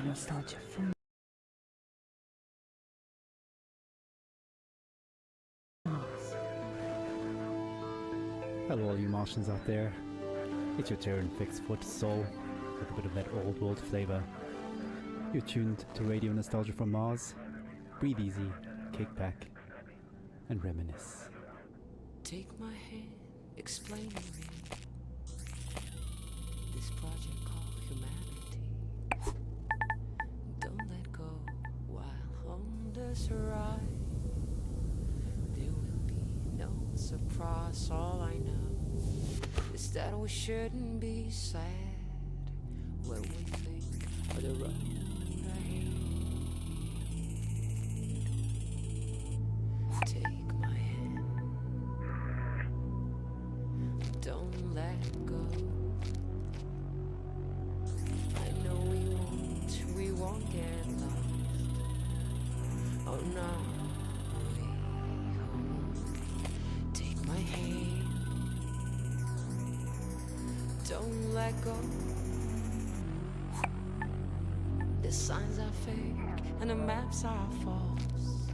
Nostalgia from Mars. Hello all you Martians out there. It's your Terran fixed foot soul with a bit of that old world flavor. You're tuned to Radio Nostalgia from Mars. Breathe easy, kick back, and reminisce. Take my hand, explain to me this project called humanity. Don't let go while on this ride. There will be no surprise. All I know is that we shouldn't be sad when we think of the road ahead. Take my hand, don't let go. I know we won't get lost. Oh no, we won't. Take my hand, don't let go. The signs are fake and the maps are false,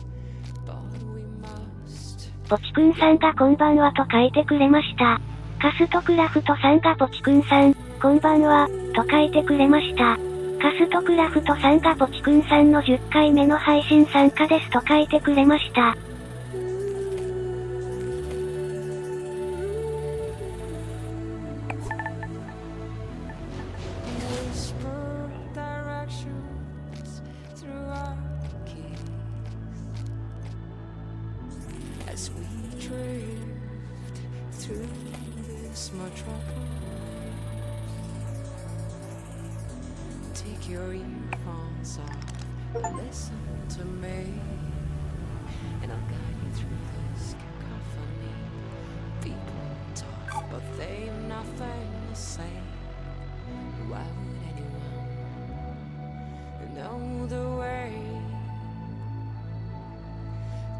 but we must. ポチくんさんがこんばんはと書いてくれました。カストクラフトさんがポチくんさん、こんばんは、と書いてくれました。カストクラフトさんがポチくんさんの10回目の配信参加ですと書いてくれました。As we drift through this metropolis, take your earphones off and listen to me, and I'll guide you through this cacophony. People talk, but they've nothing to say. Why would anyone know the way?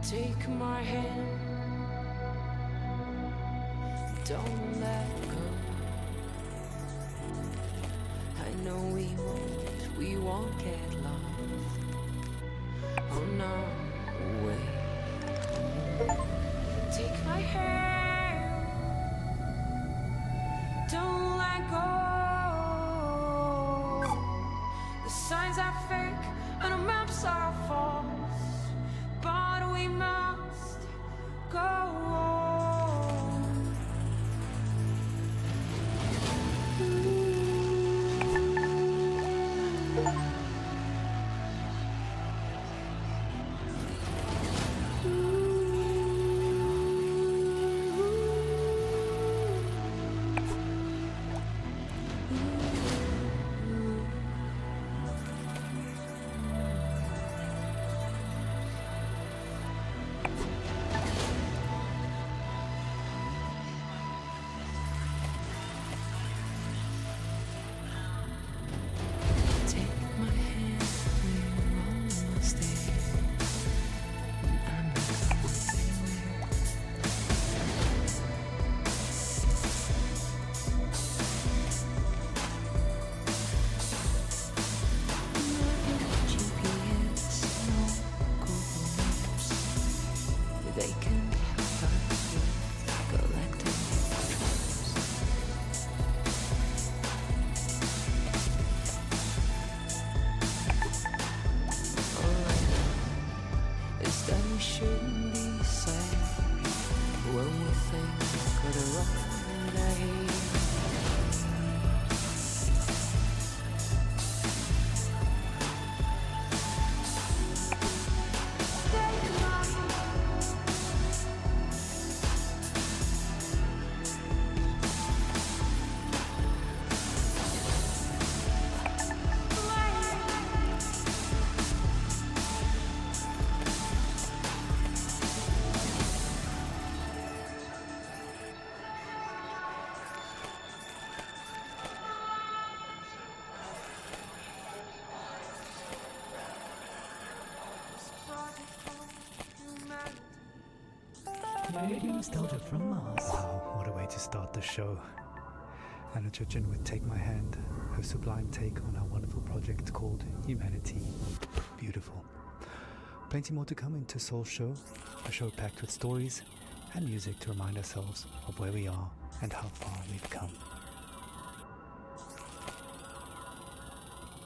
Take my hand, don't let go. I know we won't get lost. Oh no, wait. Take my hand, don't let go. The signs are fake and the maps are false, but we must go on. Shouldn't be sad when we think of the road ahead. Radio Nostalgia from Mars. Wow, what a way to start the show. Anna Churchin with Take My Hand, her sublime take on our wonderful project called Humanity. Beautiful. Plenty more to come into Soul Show, a show packed with stories and music to remind ourselves of where we are and how far we've come.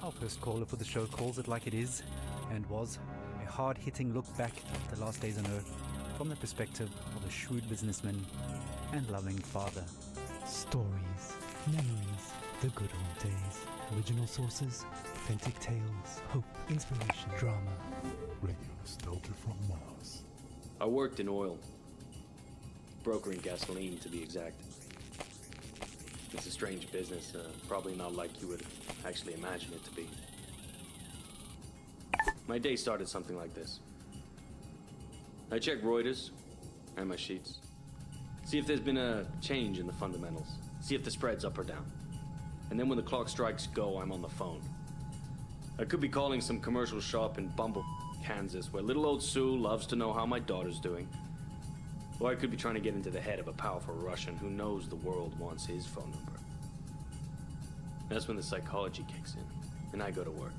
Our first caller for the show calls it like it is, and was a hard-hitting look back at the last days on Earth from the perspective of a shrewd businessman and loving father. Stories, memories, the good old days, original sources, authentic tales, hope, inspiration, drama. Radio Nostalgia from Mars. I worked in oil. Brokering gasoline, to be exact. It's a strange business, probably not like you would actually imagine it to be. My day started something like this. I check Reuters and my sheets. See if there's been a change in the fundamentals. See if the spread's up or down. And then when the clock strikes go, I'm on the phone. I could be calling some commercial shop in Bumble, Kansas, where little old Sue loves to know how my daughter's doing. Or I could be trying to get into the head of a powerful Russian who knows the world wants his phone number. That's when the psychology kicks in, and I go to work.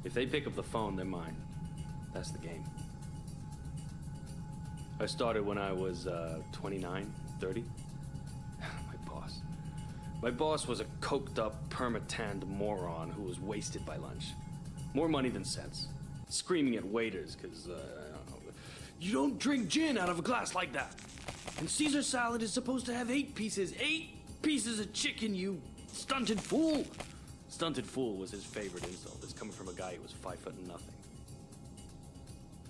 If they pick up the phone, they're mine. That's the game. I started when I was 29, 30. My boss was a coked-up, perma-tanned moron who was wasted by lunch. More money than sense. Screaming at waiters because, you don't drink gin out of a glass like that. And Caesar salad is supposed to have 8 pieces. 8 pieces of chicken, you stunted fool. Stunted fool was his favorite insult. It's coming from a guy who was 5 foot nothing.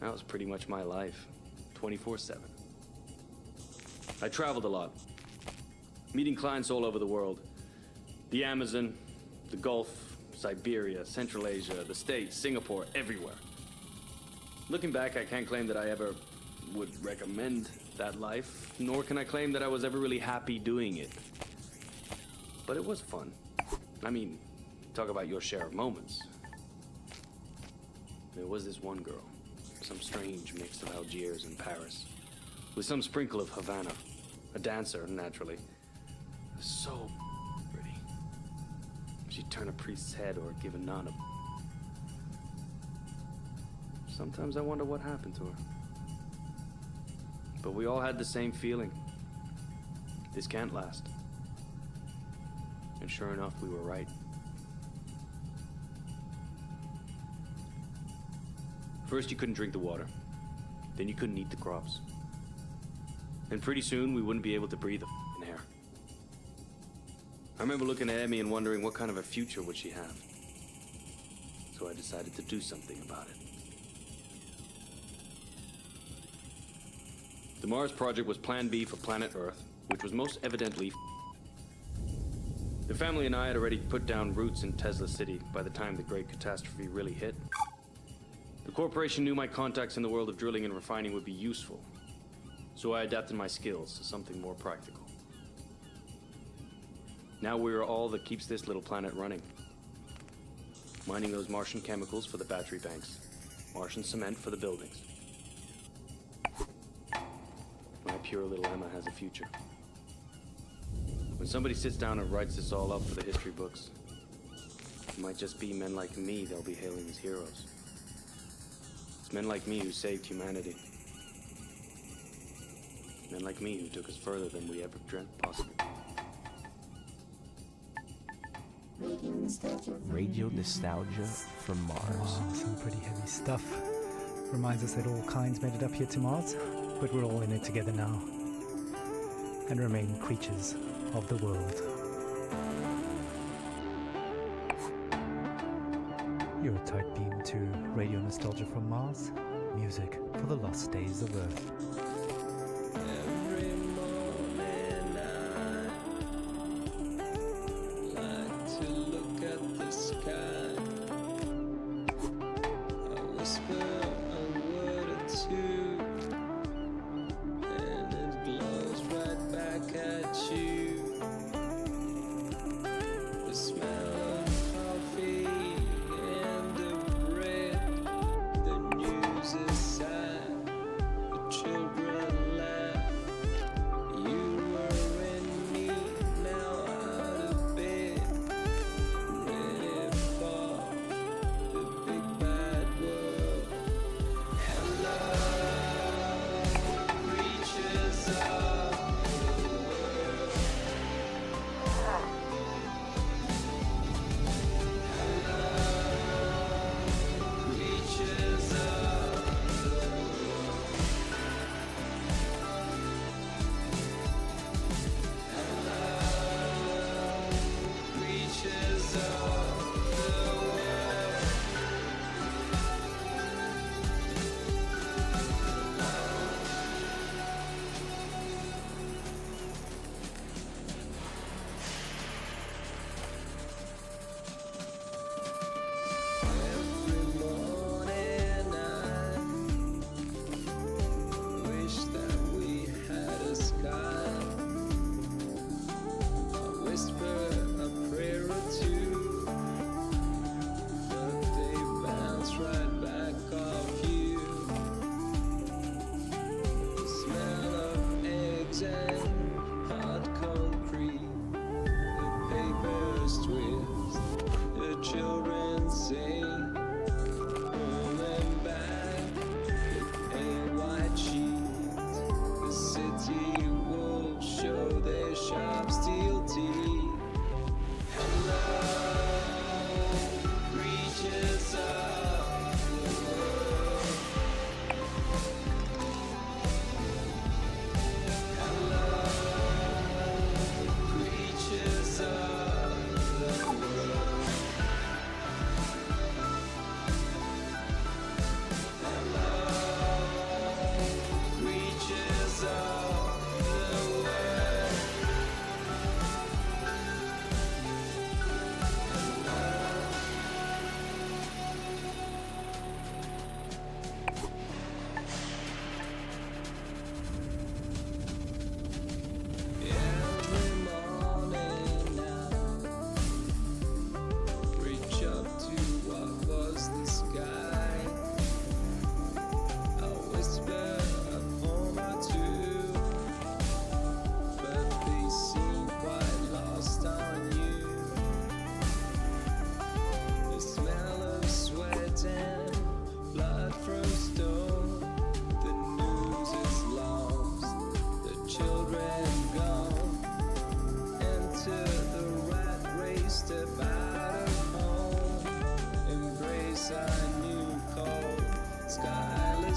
That was pretty much my life, 24/7. I traveled a lot, meeting clients all over the world. The Amazon, the Gulf, Siberia, Central Asia, the States, Singapore, everywhere. Looking back, I can't claim that I ever would recommend that life, nor can I claim that I was ever really happy doing it. But it was fun. I mean, talk about your share of moments. There was this one girl, some strange mix of Algiers and Paris, with some sprinkle of Havana, a dancer, naturally. So pretty. She'd turn a priest's head or give a nun a... Sometimes I wonder what happened to her. But we all had the same feeling. This can't last. And sure enough, we were right. First, you couldn't drink the water. Then you couldn't eat the crops. And pretty soon, we wouldn't be able to breathe the f***ing air. I remember looking at Emmy and wondering what kind of a future would she have. So I decided to do something about it. The Mars project was Plan B for planet Earth, which was most evidently The family and I had already put down roots in Tesla City by the time the great catastrophe really hit. The corporation knew my contacts in the world of drilling and refining would be useful, so I adapted my skills to something more practical. Now we are all that keeps this little planet running. Mining those Martian chemicals for the battery banks, Martian cement for the buildings. My pure little Emma has a future. When somebody sits down and writes this all up for the history books, it might just be men like me they'll be hailing as heroes. It's men like me who saved humanity. Men like me who took us further than we ever dreamt possible. Radio Nostalgia from Mars. Wow, some pretty heavy stuff. Reminds us that all kinds made it up here to Mars, but we're all in it together now. And remain creatures of the world. You're a tight beam to Radio Nostalgia from Mars, music for the lost days of Earth. Every morning I like to look at the sky. I whisper a word or two, and it glows right back at you. The smell of coffee and of bread. The news is sad, the children laugh. You were in me, now out of bed, ready for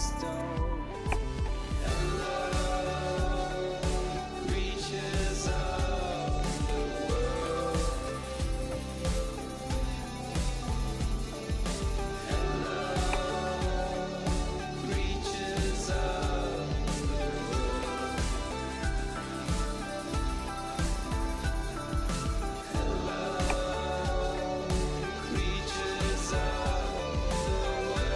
stone. Hello, reaches of the world. Hello, reaches of the world. Hello, reaches of the world.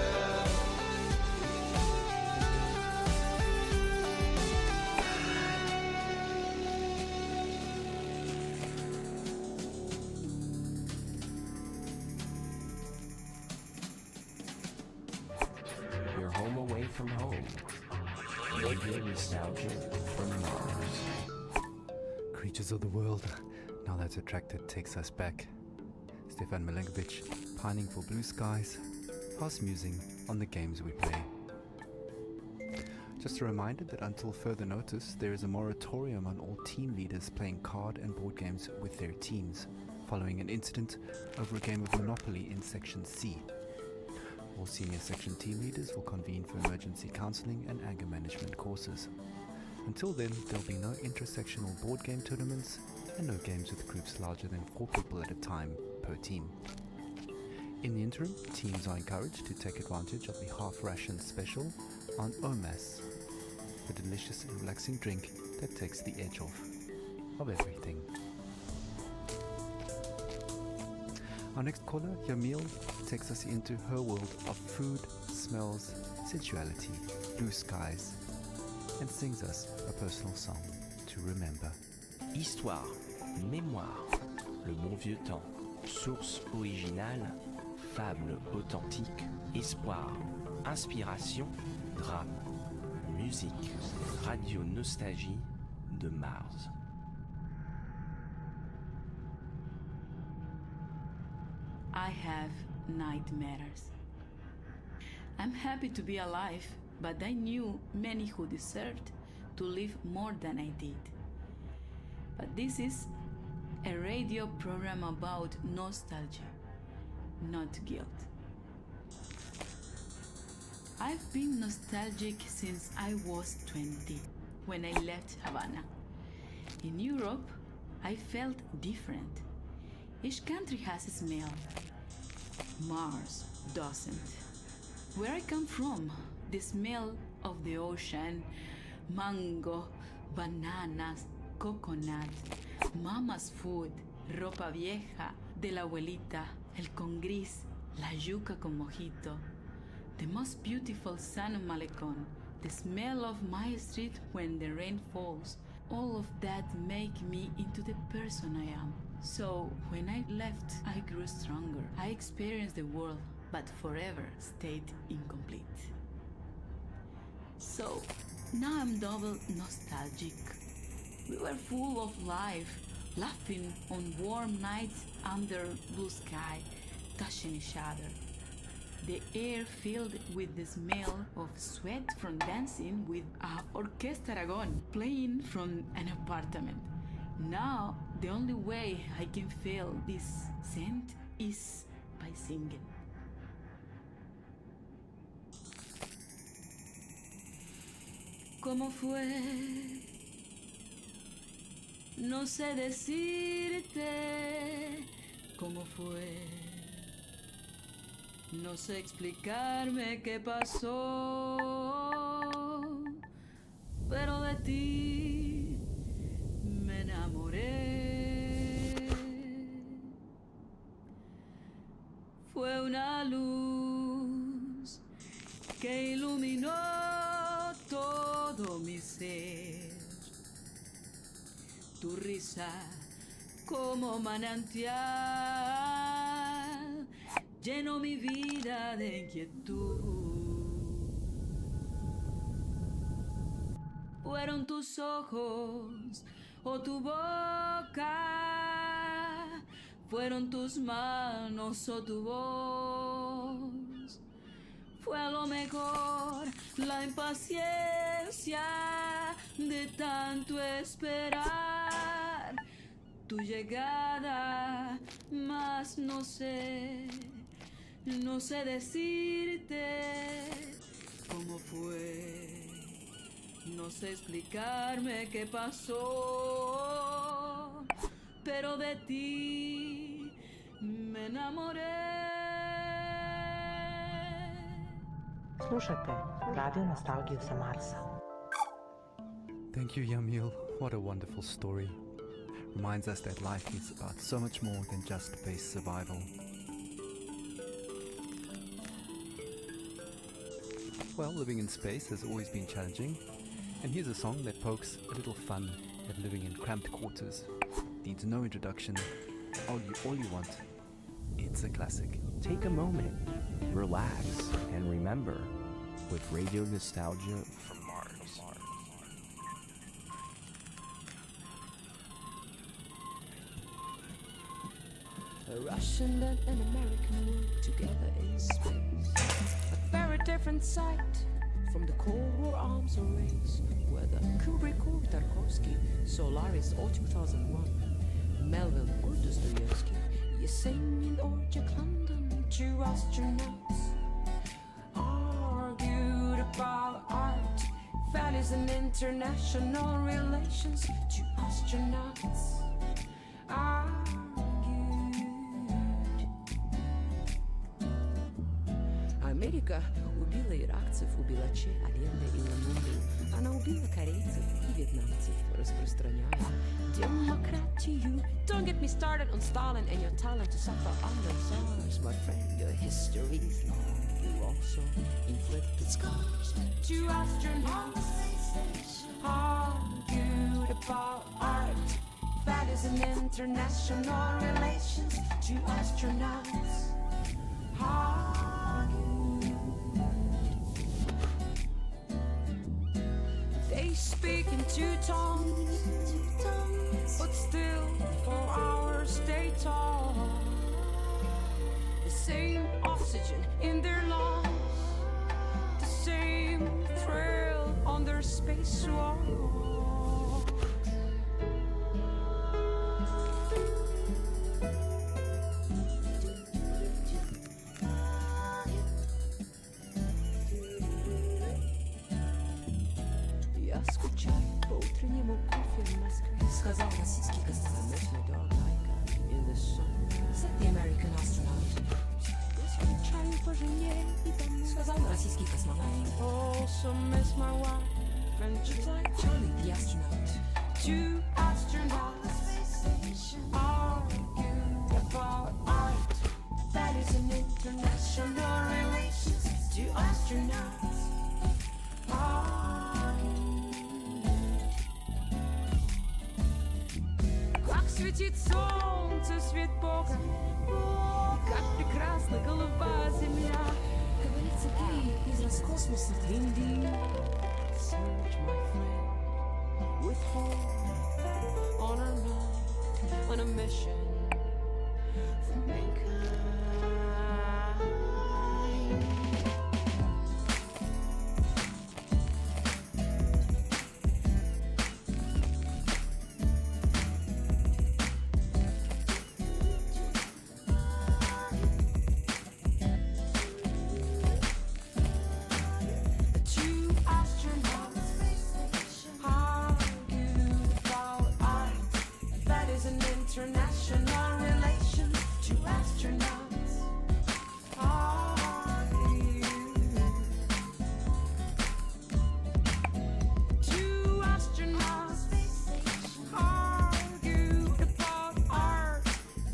You're home away from home. Radio Nostalgia from Mars. Creatures of the world. Now that Attracted takes us back. Stefan Milenkovic pining for blue skies, fast musing on the games we play. Just a reminder that until further notice, there is a moratorium on all team leaders playing card and board games with their teams, following an incident over a game of Monopoly in Section C. All senior section team leaders will convene for emergency counseling and anger management courses. Until then, there'll be no intersectional board game tournaments and no games with groups larger than 4 people at a time per team. In the interim, teams are encouraged to take advantage of the half ration special on Omas, the delicious and relaxing drink that takes the edge off of everything. Our next caller, Yamil, takes us into her world of food, smells, sensuality, blue skies, and sings us a personal song to remember. Histoire, mémoire, le bon vieux temps, source originale, fable authentique, espoir, inspiration, drame, musique, radio nostalgie de Mars. I have nightmares. I'm happy to be alive, but I knew many who deserved to live more than I did. But this is a radio program about nostalgia, not guilt. I've been nostalgic since I was 20, when I left Havana. In Europe, I felt different. Each country has a smell. Mars doesn't. Where I come from, the smell of the ocean, mango, bananas, coconut, mama's food, ropa vieja, de la abuelita, el con gris, la yuca con mojito, the most beautiful sun of Malecon, the smell of my street when the rain falls, all of that make me into the person I am. So when I left, I grew stronger. I experienced the world, but forever stayed incomplete. So now I'm double nostalgic. We were full of life, laughing on warm nights under blue sky, touching each other. The air filled with the smell of sweat from dancing with a Orquesta Aragon playing from an apartment. Now, the only way I can feel this scent is by singing. ¿Cómo fue? No sé decirte cómo fue. No sé explicarme qué pasó, pero de ti me enamoré. Fue una luz que iluminó todo mi ser. Tu risa como manantial llenó mi vida de inquietud. Fueron tus ojos o tu boca, fueron tus manos o tu voz. Fue a lo mejor la impaciencia de tanto esperar tu llegada, mas no sé decirte cómo fue. no sé explicarme qué pasó, pero de ti me enamoré. Slušajte Radio Nostalgiju sa Marsa. Thank you, Yamil. What a wonderful story. Reminds us that life is about so much more than just base survival. Well, living in space has always been challenging, and here's a song that pokes a little fun at living in cramped quarters. Needs no introduction. All you want. It's a classic. Take a moment, relax, and remember with Radio Nostalgia from Mars. A Russian and an American work together in space. A very different sight from the Cold War arms race. Whether Kubrick or Tarkovsky, Solaris or 2001, Melville or Dostoevsky, Yesenin or Jack London, two astronauts argued about art, values and international relations. Two astronauts Америка убила иракцев, убила Че, Аленда и Ламунду. Она убила корейцев и вьетнамцев, распространяя демократию. Don't get me started on Stalin and your talent to suffer under SARS. My friend, your history is long. You also inflicted scars. Two astronauts argued about art, values and international relations. Two astronauts They speak in two tongues, but still for hours they talk. The same oxygen in their lungs, the same thrill on their spacewalk. Утреннему кофе в Москве сказал российский космонавт my dog like in the sun. Said the American astronaut. Скучаю по жене и дому. Сказал российский космонавт. Also miss my wife and just like Charlie the astronaut. Two astronauts argued about art, values and international relations. Two astronauts Светит солнце, свет Бога, как прекрасна голубая земля. Говорится, ты из Роскосмоса, Дин-дин. Search, my friend, with hope on our mind, on a mission for mankind. International relations, two astronauts Two astronauts argued about art,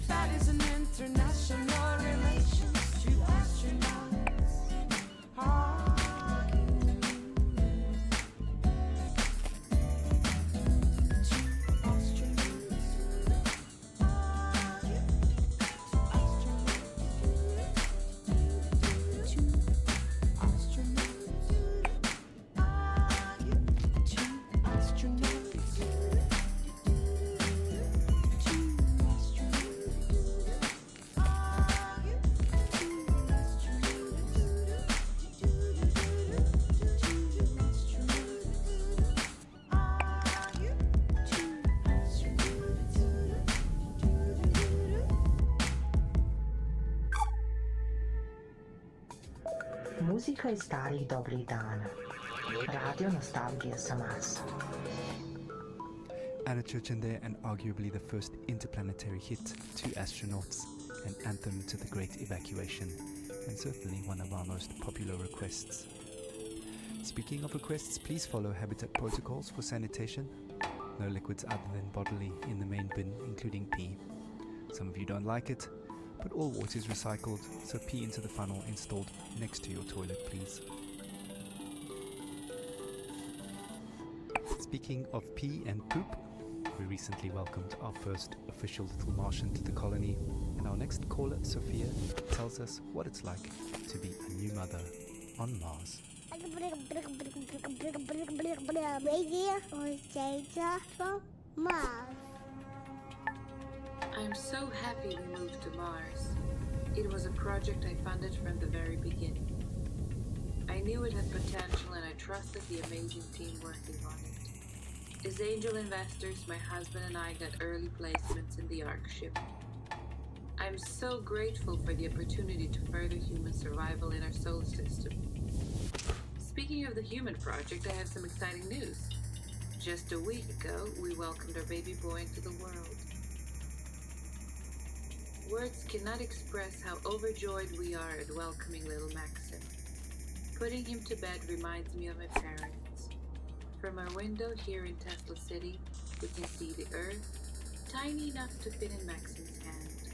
values and international relations. Two astronauts Muzika iz starih dobrih dana. Radio Nostalgia sa Mars. Anna Church in there, and arguably the first interplanetary hit, Two Astronauts, an anthem to the Great Evacuation, and certainly one of our most popular requests. Speaking of requests, please follow Habitat protocols for sanitation. No liquids other than bodily in the main bin, including pee. Some of you don't like it, but all water is recycled, so pee into the funnel installed next to your toilet, please. Speaking of pee and poop, we recently welcomed our first official little Martian to the colony, and our next caller, Sophia, tells us what it's like to be a new mother on Mars. Radio Nostalgia from Mars. I'm so happy we moved to Mars. It was a project I funded from the very beginning. I knew it had potential and I trusted the amazing team working on it. As angel investors, my husband and I got early placements in the ARC ship. I'm so grateful for the opportunity to further human survival in our solar system. Speaking of the human project, I have some exciting news. Just a week ago, we welcomed our baby boy into the world. Words cannot express how overjoyed we are at welcoming little Maxim. Putting him to bed reminds me of my parents. From our window here in Tesla City, we can see the Earth, tiny enough to fit in Maxim's hand.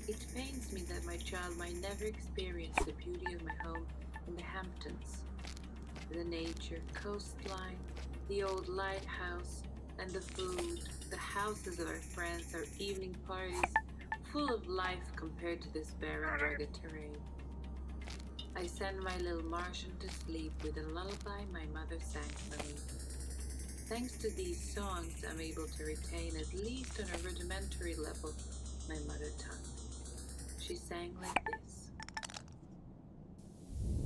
It pains me that my child might never experience the beauty of my home in the Hamptons. The nature, coastline, the old lighthouse, and the food, the houses of our friends, our evening parties, full of life compared to this barren, rugged terrain. I send my little Martian to sleep with a lullaby my mother sang for me. Thanks to these songs, I'm able to retain, at least on a rudimentary level, my mother tongue. She sang like this.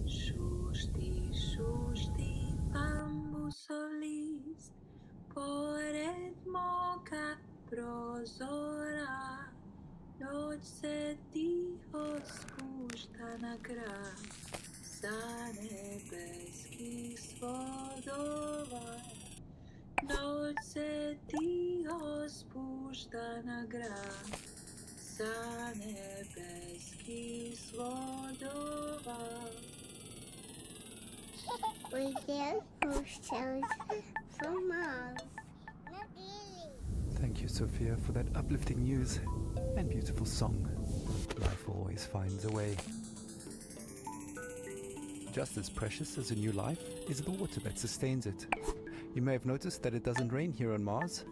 Shushti, shushti, bambusolis, pored moka prozora, noć se tiho spušta na grad, sa nebeskih svodova. Noć se tiho spušta na grad, sa nebeskih svodova. Radio Nostalgia from Mars. Thank you, Sophia, for that uplifting news and beautiful song. Life always finds a way. Just as precious as a new life is the water that sustains it. You may have noticed that it doesn't rain here on Mars,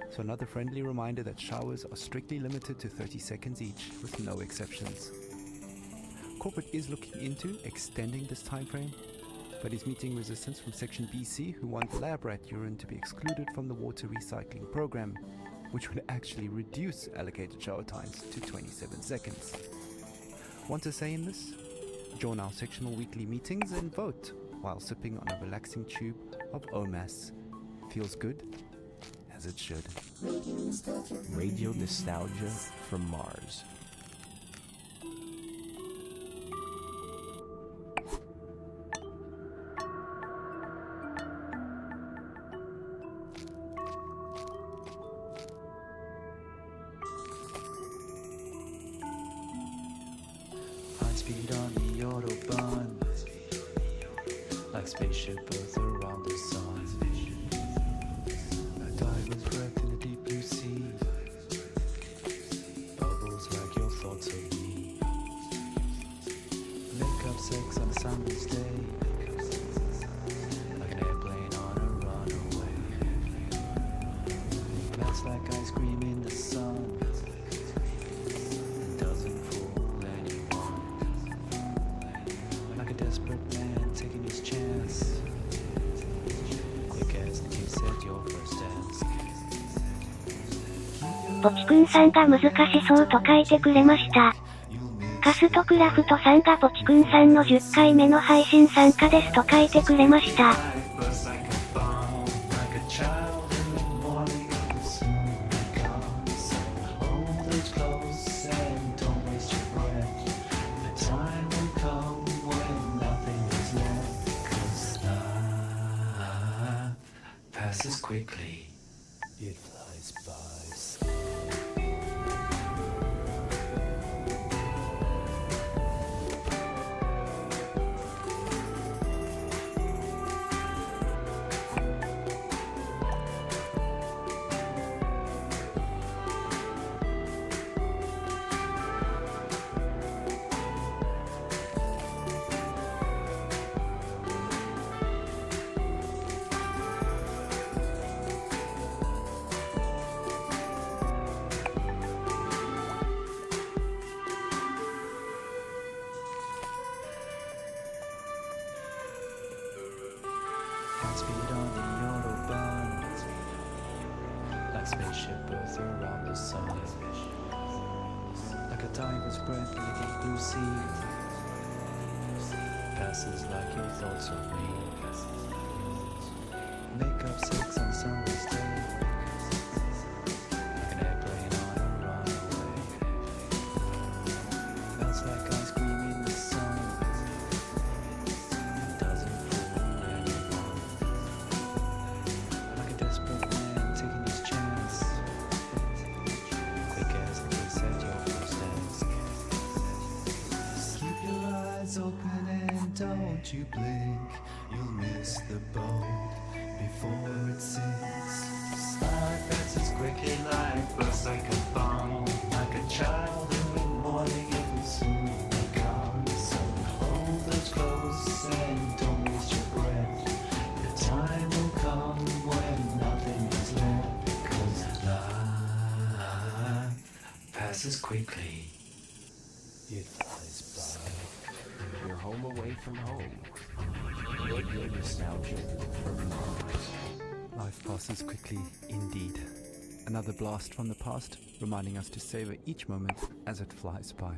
so another friendly reminder that showers are strictly limited to 30 seconds each, with no exceptions. Corporate is looking into extending this time frame, but is meeting resistance from Section BC, who want lab rat urine to be excluded from the water recycling program, which would actually reduce allocated shower times to 27 seconds. Want to say in this? Join our sectional weekly meetings and vote while sipping on a relaxing tube of OMAS. Feels good, as it should. Radio Nostalgia from Mars. Speed on the Autobahn, like spaceship Earth around the sun. A diver's breath in a deep blue sea, bubbles like your thoughts of me. Make up sex on a summer's day, like an airplane on a runaway. Melts like ice cream in the sun, doesn't fool anyone. Like a desperate man taking his chance, quick as the kiss at your first dance. ポチくんさんが難しそうと書いてくれました。カストクラフトさんがポチくんさんの10回目の配信参加ですと書いてくれました。passes quickly. It flies by. High speed on the Autobahn, like spaceship Earth around the sun, like a diver's breath in the deep blue sea, passes like your thoughts of me. Make up sex on summer's day, like an airplane on a runaway. Melts like ice cream in the sun. Doesn't fool anyone. Like a desperate man taking his chance. Quick as a kiss at your first dance. Keep your eyes open and don't you blink. You'll miss the boat before it sinks. Slide passes quickly like bursts like a bomb. Like a child in the morning, it will soon be gone. So hold those close and don't waste your breath. The time will come when nothing is left. Because life passes quickly. It flies by. You're home away from home. Radio nostalgia from Mars. Life passes quickly indeed. Another blast from the past, reminding us to savor each moment as it flies by.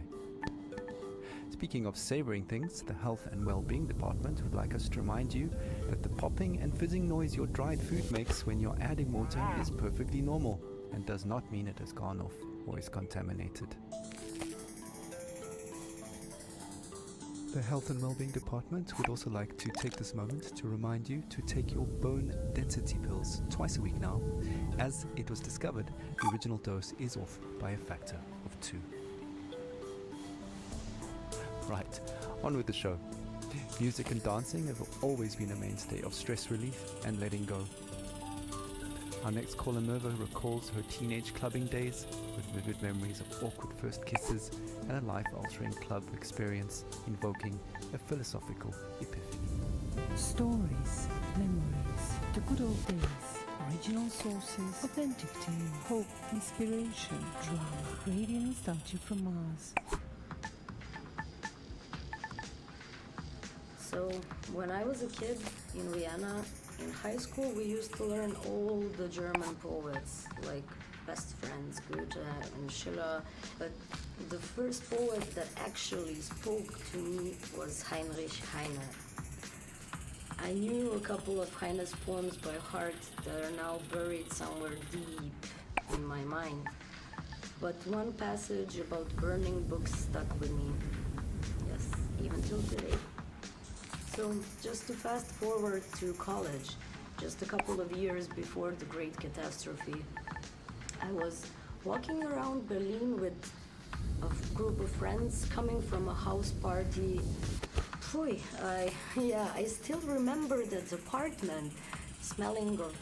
Speaking of savoring things, the Health and Wellbeing Department would like us to remind you that the popping and fizzing noise your dried food makes when you're adding water is perfectly normal and does not mean it has gone off or is contaminated. The Health and Wellbeing Department would also like to take this moment to remind you to take your bone density pills twice a week now, as it was discovered the original dose is off by a factor of 2. Right, on with the show. Music and dancing have always been a mainstay of stress relief and letting go. Our next caller, Merva, recalls her teenage clubbing days with vivid memories of awkward first kisses and a life-altering club experience invoking a philosophical epiphany. Stories, memories, the good old days, original sources, authentic tales, hope, inspiration, drama, radio nostalgia from Mars. So, when I was a kid in Vienna, in high school, we used to learn all the German poets, like Best Friends, Goethe and Schiller. But the first poet that actually spoke to me was Heinrich Heine. I knew a couple of Heine's poems by heart that are now buried somewhere deep in my mind. But one passage about burning books stuck with me. Yes, even till today. So, just to fast forward to college, just a couple of years before the Great Catastrophe, I was walking around Berlin with a group of friends coming from a house party. Phew, I still remember that apartment smelling of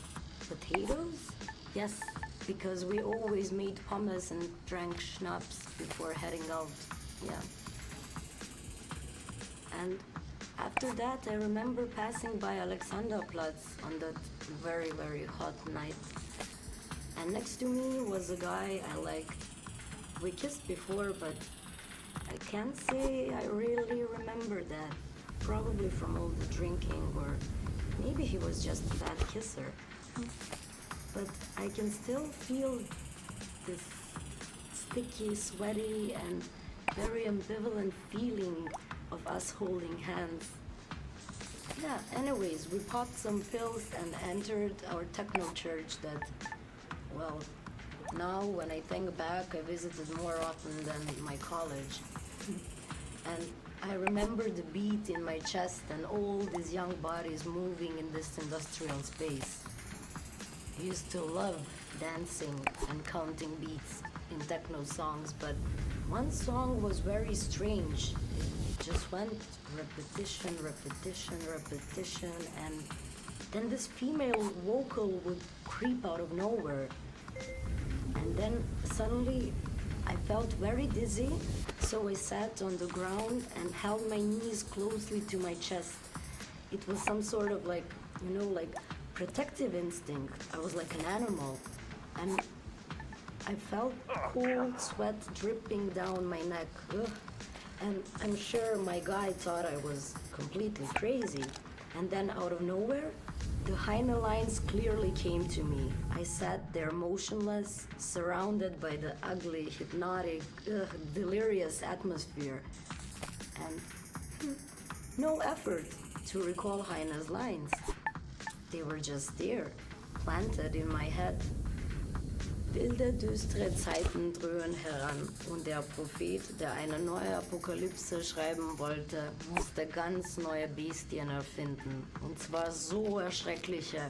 potatoes. Yes, because we always made pommes and drank schnapps before heading out. Yeah. And after that, I remember passing by Alexanderplatz on that very, very hot night. And next to me was a guy I liked. We kissed before, but I can't say I really remember that. Probably from all the drinking, or maybe he was just a bad kisser. But I can still feel this sticky, sweaty, and very ambivalent feeling of us holding hands. Yeah, anyways, we popped some pills and entered our techno church that, well, now when I think back, I visited more often than my college. And I remember the beat in my chest and all these young bodies moving in this industrial space. used to love dancing and counting beats in techno songs, but one song was very strange. It just went repetition, repetition, repetition, and then this female vocal would creep out of nowhere. And then suddenly I felt very dizzy, so I sat on the ground and held my knees closely to my chest. It was some sort of like protective instinct. I was like an animal. And I felt cold sweat dripping down my neck. Ugh. And I'm sure my guy thought I was completely crazy. And then out of nowhere, the Heine lines clearly came to me. I sat there motionless, surrounded by the ugly, hypnotic, delirious atmosphere. And no effort to recall Heine's lines. They were just there, planted in my head. Wilde, düstere Zeiten dröhnen heran und der Prophet, der eine neue Apokalypse schreiben wollte, musste ganz neue Bestien erfinden. Und zwar so erschreckliche,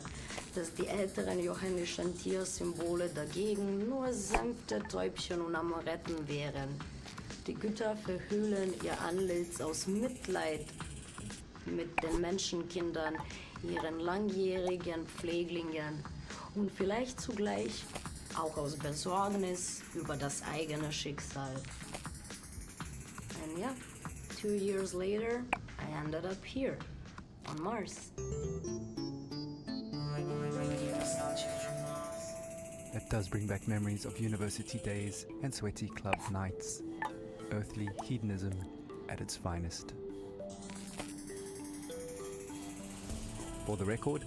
dass die älteren johannischen Tiersymbole dagegen nur sanfte Täubchen und Amoretten wären. Die Götter verhüllen ihr Antlitz aus Mitleid mit den Menschenkindern, ihren langjährigen Pfleglingen und vielleicht zugleich auch aus Besorgnis über das eigene Schicksal. And yeah, 2 years later, I ended up here, on Mars. That does bring back memories of university days and sweaty club nights. Earthly hedonism at its finest. For the record,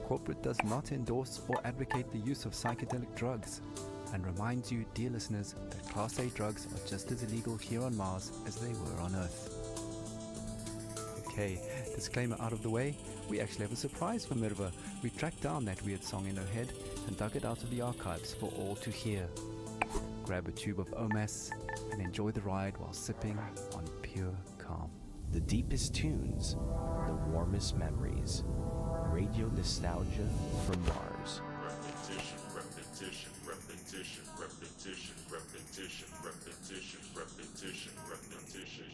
corporate does not endorse or advocate the use of psychedelic drugs and reminds you, dear listeners, that Class A drugs are just as illegal here on Mars as they were on Earth. Okay, disclaimer out of the way, we actually have a surprise for Mirva. We tracked down that weird song in her head and dug it out of the archives for all to hear. Grab a tube of OMAS and enjoy the ride while sipping on pure calm. The deepest tunes, the warmest memories. Radio nostalgia from Mars. Repetition, repetition, repetition, repetition, repetition, repetition, repetition,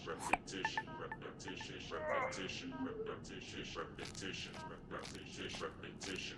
repetition, repetition, repetition, repetition, repetition, repetition, repetition, repetition, repetition,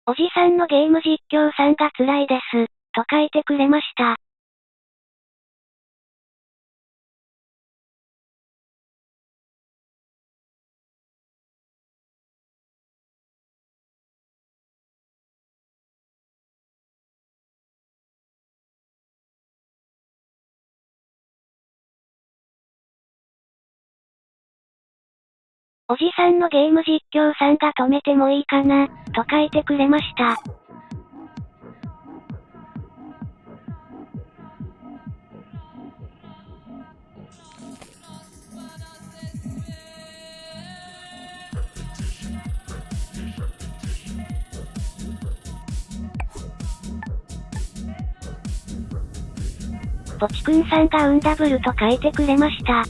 おじさんのゲーム実況さんが辛いです、と書いてくれました。おじさんのゲーム実況さんが止めてもいいかな、と書いてくれました。ポチくんさんが運ダブルと書いてくれました。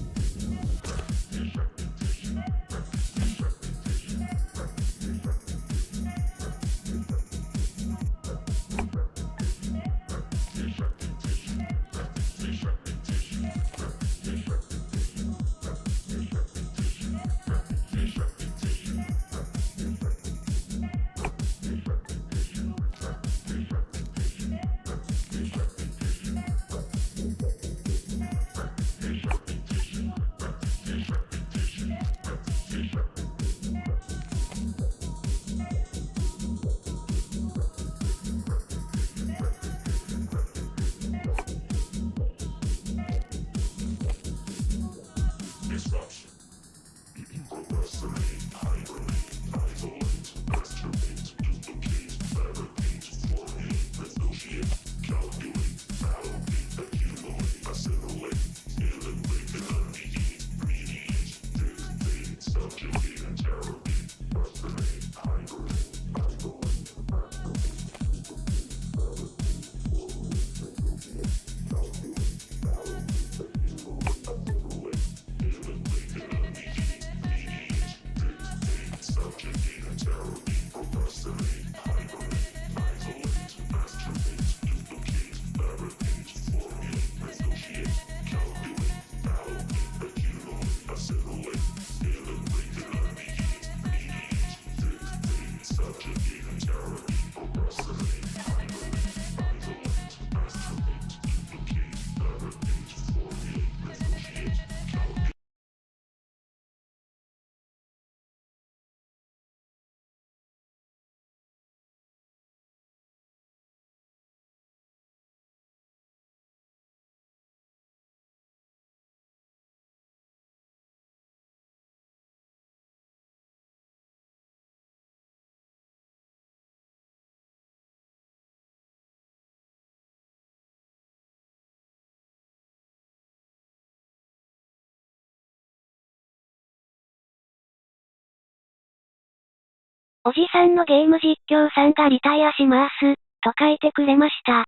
おじさんのゲーム実況さんがリタイアします、と書いてくれました。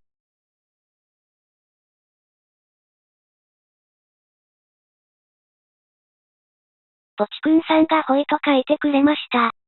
ポチくんさんがほいと書いてくれました。